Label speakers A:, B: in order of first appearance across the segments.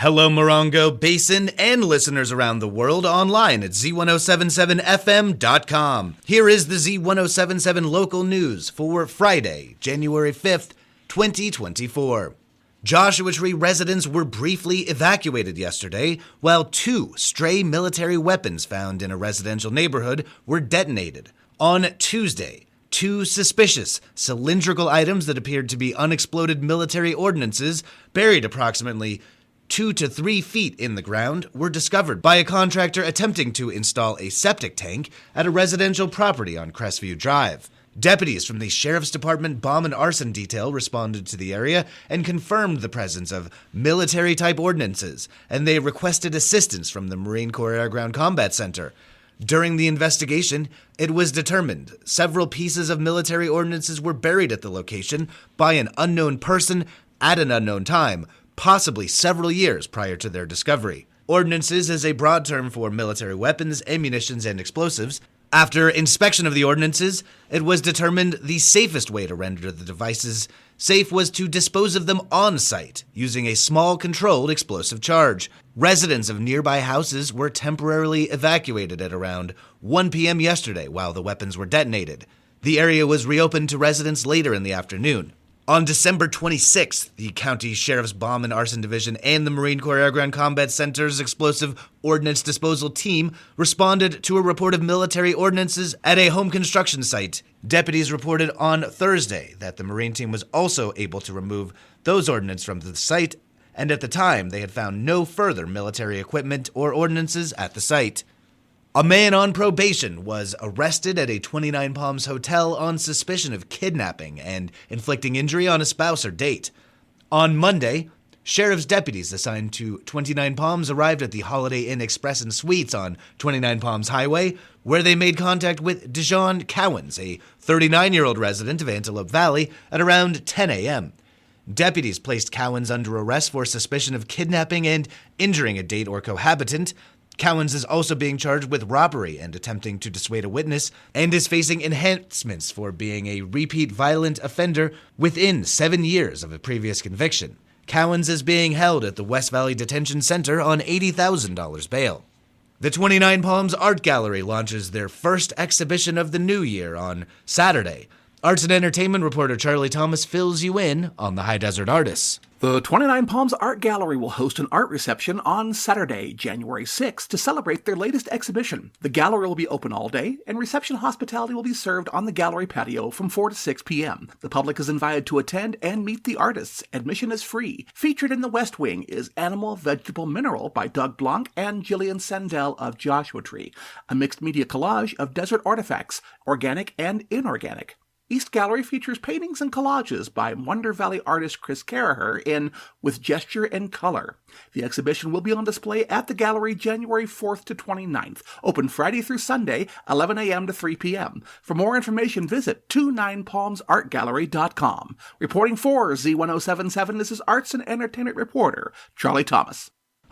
A: Hello, Morongo Basin and listeners around the world online at Z107.7 FM.com. Here is the Z107.7 local news for Friday, January 5th, 2024. Joshua Tree residents were briefly evacuated yesterday, while 2 stray military weapons found in a residential neighborhood were detonated. On Tuesday, 2 suspicious cylindrical items that appeared to be unexploded military ordnances buried approximately 2 to 3 feet in the ground were discovered by a contractor attempting to install a septic tank at a residential property on Crestview Drive. Deputies from the Sheriff's Department Bomb and Arson Detail responded to the area and confirmed the presence of military-type ordnances, and they requested assistance from the Marine Corps Air Ground Combat Center. During the investigation, it was determined several pieces of military ordnances were buried at the location by an unknown person at an unknown time, possibly several years prior to their discovery. Ordnances is a broad term for military weapons, ammunitions, and explosives. After inspection of the ordnances, it was determined the safest way to render the devices safe was to dispose of them on-site, using a small controlled explosive charge. Residents of nearby houses were temporarily evacuated at around 1 p.m. yesterday while the weapons were detonated. The area was reopened to residents later in the afternoon. On December 26th, the County Sheriff's Bomb and Arson Division and the Marine Corps Air Ground Combat Center's Explosive Ordnance Disposal Team responded to a report of military ordnances at a home construction site. Deputies reported on Thursday that the Marine team was also able to remove those ordnances from the site, and at the time they had found no further military equipment or ordnances at the site. A man on probation was arrested at a 29 Palms hotel on suspicion of kidnapping and inflicting injury on a spouse or date. On Monday, sheriff's deputies assigned to 29 Palms arrived at the Holiday Inn Express and Suites on 29 Palms Highway, where they made contact with Dijon Cowens, a 39-year-old resident of Antelope Valley, at around 10 a.m. Deputies placed Cowens under arrest for suspicion of kidnapping and injuring a date or cohabitant. Cowens is also being charged with robbery and attempting to dissuade a witness, and is facing enhancements for being a repeat violent offender within 7 years of a previous conviction. Cowens is being held at the West Valley Detention Center on $80,000 bail. The 29 Palms Art Gallery launches their first exhibition of the new year on Saturday. Arts and entertainment reporter Charlie Thomas fills you in on the High Desert artists.
B: The 29 Palms Art Gallery will host an art reception on Saturday, January 6th, to celebrate their latest exhibition. The gallery will be open all day, and reception hospitality will be served on the gallery patio from 4 to 6 p.m. The public is invited to attend and meet the artists. Admission is free. Featured in the West Wing is Animal, Vegetable, Mineral by Doug Blanc and Jillian Sandell of Joshua Tree, a mixed media collage of desert artifacts, organic and inorganic. East Gallery features paintings and collages by Wonder Valley artist Chris Caraher in With Gesture and Color. The exhibition will be on display at the gallery January 4th to 29th, open Friday through Sunday, 11 a.m. to 3 p.m. For more information, visit 29palmsartgallery.com. Reporting for Z107.7, this is arts and entertainment reporter Charlie Thomas.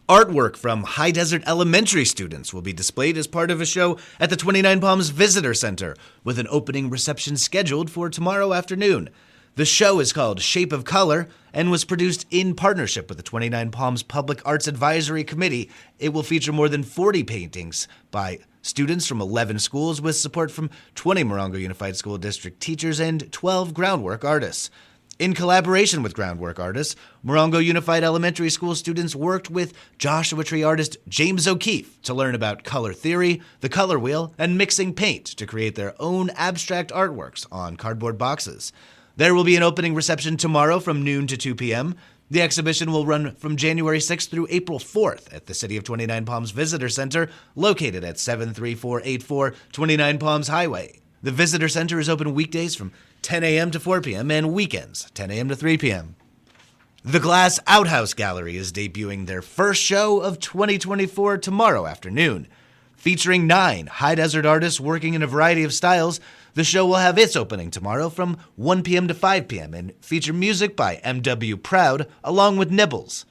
A: Artwork from High Desert Elementary students will be displayed as part of a show at the 29 Palms Visitor Center, with an opening reception scheduled for tomorrow afternoon. The show is called Shape of Color and was produced in partnership with the 29 Palms Public Arts Advisory Committee. It will feature more than 40 paintings by students from 11 schools with support from 20 Morongo Unified School District teachers and 12 groundwork artists. In collaboration with groundwork artists, Morongo Unified Elementary School students worked with Joshua Tree artist James O'Keefe to learn about color theory, the color wheel, and mixing paint to create their own abstract artworks on cardboard boxes. There will be an opening reception tomorrow from noon to 2 p.m. The exhibition will run from January 6th through April 4th at the City of 29 Palms Visitor Center, located at 73484 29 Palms Highway. The Visitor Center is open weekdays from 10 a.m. to 4 p.m. and weekends, 10 a.m. to 3 p.m. The Glass Outhouse Gallery is debuting their first show of 2024 tomorrow afternoon. Featuring 9 high desert artists working in a variety of styles, the show will have its opening tomorrow from 1 p.m. to 5 p.m. and feature music by M.W. Proud along with Nibbles.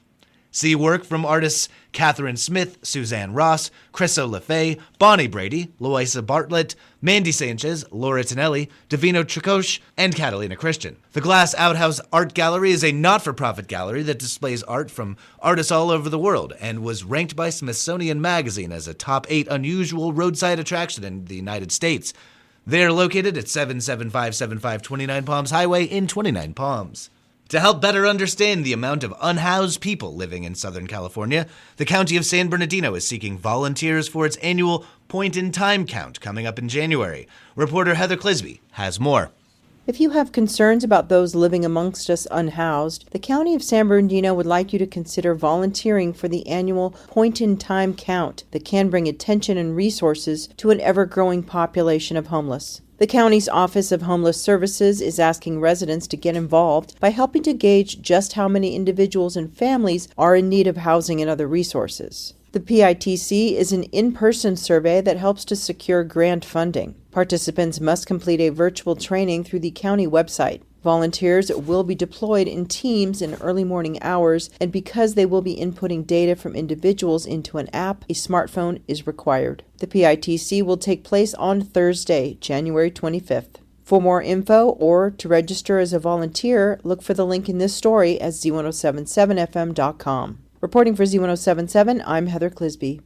A: See work from artists Catherine Smith, Suzanne Ross, Chriso LaFay, Bonnie Brady, Loisa Bartlett, Mandy Sanchez, Laura Tonelli, Davino Tricoche, and Catalina Christian. The Glass Outhouse Art Gallery is a not-for-profit gallery that displays art from artists all over the world and was ranked by Smithsonian Magazine as a top 8 unusual roadside attraction in the United States. They are located at 77575 29 Palms Highway in 29 Palms. To help better understand the amount of unhoused people living in Southern California, the County of San Bernardino is seeking volunteers for its annual point-in-time count coming up in January. Reporter Heather Clisby has more.
C: If you have concerns about those living amongst us unhoused, the County of San Bernardino would like you to consider volunteering for the annual point-in-time count that can bring attention and resources to an ever-growing population of homeless. The county's Office of Homeless Services is asking residents to get involved by helping to gauge just how many individuals and families are in need of housing and other resources. The PITC is an in-person survey that helps to secure grant funding. Participants must complete a virtual training through the county website. Volunteers will be deployed in teams in early morning hours, and because they will be inputting data from individuals into an app, a smartphone is required. The PITC will take place on Thursday, January 25th. For more info or to register as a volunteer, look for the link in this story at Z107.7fm.com. Reporting for Z107.7, I'm Heather Clisby.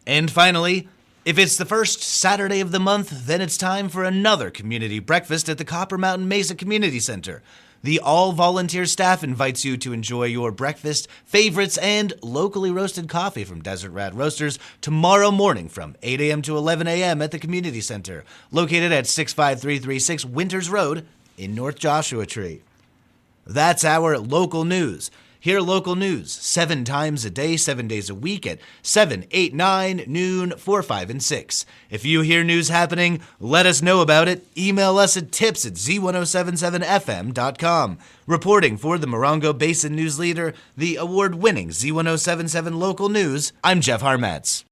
A: And finally, if it's the first Saturday of the month, then it's time for another community breakfast at the Copper Mountain Mesa Community Center. The all-volunteer staff invites you to enjoy your breakfast, favorites, and locally roasted coffee from Desert Rat Roasters tomorrow morning from 8 a.m. to 11 a.m. at the Community Center, located at 65336 Winters Road in North Joshua Tree. That's our local news. Hear local news 7 times a day, 7 days a week at 7, 8, 9, noon, 4, 5, and 6. If you hear news happening, let us know about it. Email us at tips@z1077fm.com. Reporting for the Morongo Basin News Leader, the award-winning Z1077 Local News, I'm Jeff Harmatz.